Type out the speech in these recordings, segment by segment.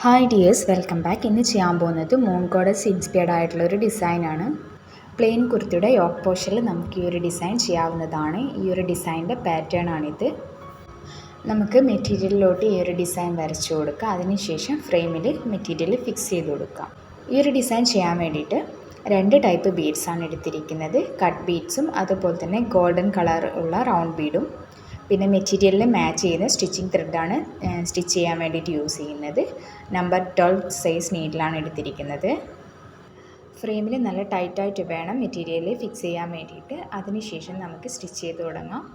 Hi dears, welcome back. ഇന്ന് ചെയ്യാൻ പോകുന്നത് മൂൺ ഗോഡസ് ഇൻസ്പയർഡ് ആയിട്ടുള്ള ഒരു ഡിസൈനാണ്. പ്ലെയിൻ കുർത്തിയുടെ യോക്ക് പോർഷനിൽ നമുക്ക് ഈ ഒരു ഡിസൈൻ ചെയ്യാവുന്നതാണ്. ഈ ഒരു ഡിസൈനിൻ്റെ പാറ്റേൺ ആണിത്. നമുക്ക് മെറ്റീരിയലിലോട്ട് ഈ ഒരു ഡിസൈൻ വരച്ചു കൊടുക്കാം. അതിനുശേഷം ഫ്രെയിമിൽ മെറ്റീരിയൽ ഫിക്സ് ചെയ്ത് കൊടുക്കാം. ഈ ഒരു ഡിസൈൻ ചെയ്യാൻ വേണ്ടിയിട്ട് 2 ടൈപ്പ് ബീഡ്സാണ് എടുത്തിരിക്കുന്നത്. കട്ട് ബീഡ്സും അതുപോലെ തന്നെ ഗോൾഡൻ കളർ ഉള്ള റൗണ്ട് ബീഡും. പിന്നെ മെറ്റീരിയലിൽ മാച്ച് ചെയ്യുന്ന സ്റ്റിച്ചിങ് ത്രെഡാണ് സ്റ്റിച്ച് ചെയ്യാൻ വേണ്ടിയിട്ട് യൂസ് ചെയ്യുന്നത്. നമ്പർ 12 സൈസ് നീഡിലാണ് എടുത്തിരിക്കുന്നത്. ഫ്രെയിമിൽ നല്ല ടൈറ്റായിട്ട് വേണം മെറ്റീരിയൽ ഫിക്സ് ചെയ്യാൻ വേണ്ടിയിട്ട്. അതിനുശേഷം നമുക്ക് സ്റ്റിച്ച് ചെയ്ത് തുടങ്ങാം.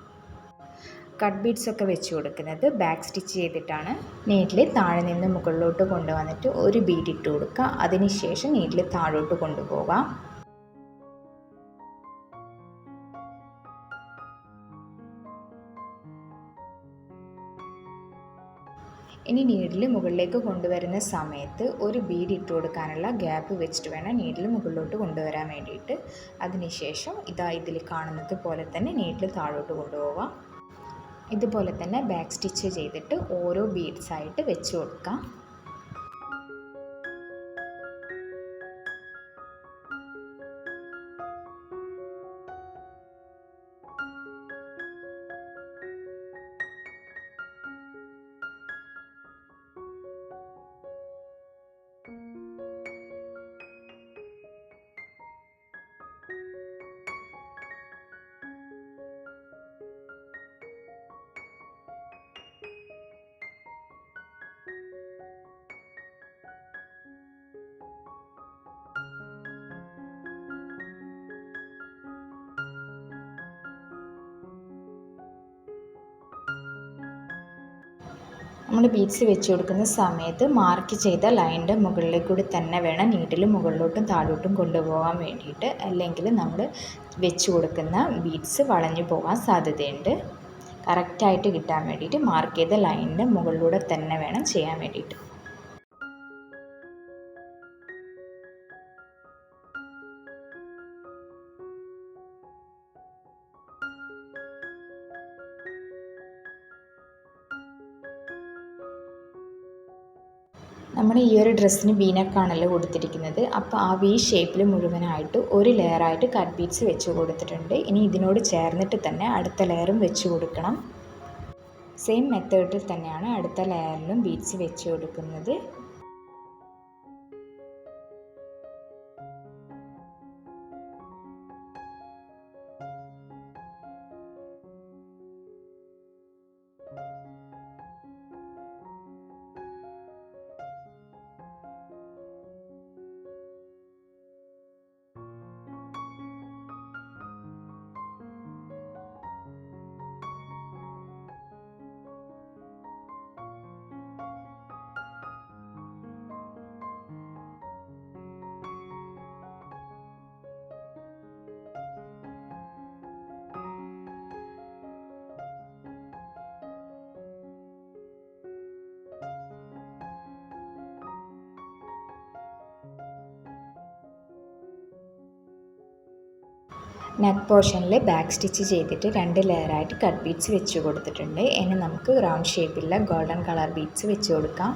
കട്ട് ബീഡ്സൊക്കെ വെച്ച് കൊടുക്കുന്നത് ബാക്ക് സ്റ്റിച്ച് ചെയ്തിട്ടാണ്. നീഡിൽ താഴെ നിന്ന് മുകളിലോട്ട് കൊണ്ടുവന്നിട്ട് ഒരു ബീഡ് ഇട്ട് കൊടുക്കുക. അതിനുശേഷം നീഡിൽ താഴോട്ട് കൊണ്ടുപോകാം. ഇനി നീഡിൽ മുകളിലേക്ക് കൊണ്ടുവരുന്ന സമയത്ത് ഒരു ബീഡ് ഇട്ട് കൊടുക്കാനുള്ള ഗ്യാപ്പ് വെച്ചിട്ട് വേണം നീഡിൽ മുകളിലോട്ട് കൊണ്ടുവരാൻ വേണ്ടിയിട്ട്. അതിനുശേഷം ഇതിൽ കാണുന്നത് പോലെ തന്നെ നീഡിൽ താഴോട്ട് കൊണ്ടുപോകാം. ഇതുപോലെ തന്നെ ബാക്ക് സ്റ്റിച്ച് ചെയ്തിട്ട് ഓരോ ബീഡ്സായിട്ട് വെച്ച് കൊടുക്കാം. നമ്മൾ ബീഡ്സ് വെച്ച് കൊടുക്കുന്ന സമയത്ത് മാർക്ക് ചെയ്ത ലൈനിൻ്റെ മുകളിലേക്കൂടി തന്നെ വേണം നീഡിൽ മുകളിലോട്ടും താഴോട്ടും കൊണ്ടുപോകാൻ വേണ്ടിയിട്ട്. അല്ലെങ്കിൽ നമ്മൾ വെച്ച് കൊടുക്കുന്ന ബീഡ്സ് വളഞ്ഞു പോകാൻ സാധ്യതയുണ്ട്. കറക്റ്റായിട്ട് കിട്ടാൻ വേണ്ടിയിട്ട് മാർക്ക് ചെയ്ത ലൈനിൻ്റെ മുകളിലൂടെ തന്നെ വേണം ചെയ്യാൻ വേണ്ടിയിട്ട്. നമ്മുടെ ഈ ഒരു ഡ്രസ്സിന് വീനക്കാണല്ലോ കൊടുത്തിരിക്കുന്നത്. അപ്പോൾ ആ വി ഷേപ്പിൽ മുഴുവനായിട്ട് ഒരു ലെയറായിട്ട് കട്ട് ബീഡ്സ് വെച്ച് കൊടുത്തിട്ടുണ്ട്. ഇനി ഇതിനോട് ചേർന്നിട്ട് തന്നെ അടുത്ത ലെയറും വെച്ച് കൊടുക്കണം. സെയിം മെത്തേഡിൽ തന്നെയാണ് അടുത്ത ലെയറിലും ബീഡ്സ് വെച്ച് കൊടുക്കുന്നത്. നെക്ക് പോർഷനിൽ ബാക്ക് സ്റ്റിച്ച് ചെയ്തിട്ട് 2 ലെയറായിട്ട് കട്ട് ബീഡ്സ് വെച്ച് കൊടുത്തിട്ടുണ്ട്. ഇനി നമുക്ക് റൗണ്ട് ഷേപ്പിലുള്ള ഗോൾഡൻ കളർ ബീഡ്സ് വെച്ച് കൊടുക്കാം.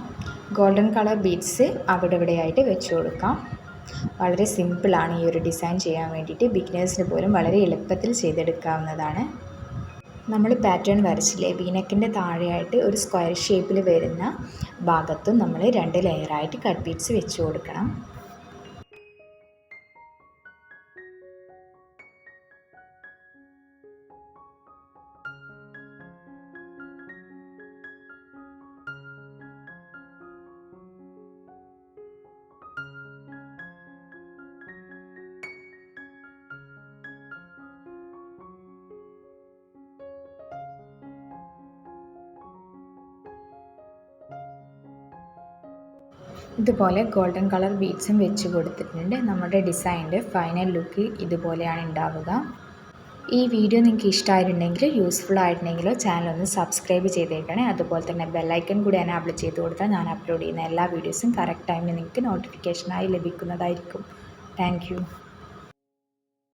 ഗോൾഡൻ കളർ ബീഡ്സ് അവിടെ ഇവിടെയായിട്ട് വെച്ച് കൊടുക്കാം. വളരെ സിമ്പിളാണ് ഈ ഒരു ഡിസൈൻ ചെയ്യാൻ വേണ്ടിയിട്ട്. ബിഗിനേഴ്സിന് പോലും വളരെ എളുപ്പത്തിൽ ചെയ്തെടുക്കാവുന്നതാണ്. നമ്മൾ പാറ്റേൺ വരച്ചില്ലേ, വീനെക്കിൻ്റെ താഴെയായിട്ട് ഒരു സ്ക്വയർ ഷേപ്പിൽ വരുന്ന ഭാഗത്തും നമ്മൾ 2 ലെയറായിട്ട് കട്ട് ബീഡ്സ് വെച്ച് കൊടുക്കണം. ഇതുപോലെ ഗോൾഡൻ കളർ ബീഡ്സും വെച്ച് കൊടുത്തിട്ടുണ്ട്. നമ്മുടെ ഡിസൈനിൻ്റെ ഫൈനൽ ലുക്ക് ഇതുപോലെയാണ് ഉണ്ടാവുക. ഈ വീഡിയോ നിങ്ങൾക്ക് ഇഷ്ടമായിട്ടുണ്ടെങ്കിൽ, യൂസ്ഫുൾ ആയിട്ടുണ്ടെങ്കിലോ ചാനൽ ഒന്ന് സബ്സ്ക്രൈബ് ചെയ്തേക്കണേ. അതുപോലെ തന്നെ ബെല്ലൈക്കൺ കൂടി എനാബിൾ ചെയ്ത് കൊടുത്താൽ ഞാൻ അപ്ലോഡ് ചെയ്യുന്ന എല്ലാ വീഡിയോസും കറക്റ്റ് ടൈമിൽ നിങ്ങൾക്ക് നോട്ടിഫിക്കേഷനായി ലഭിക്കുന്നതായിരിക്കും. താങ്ക്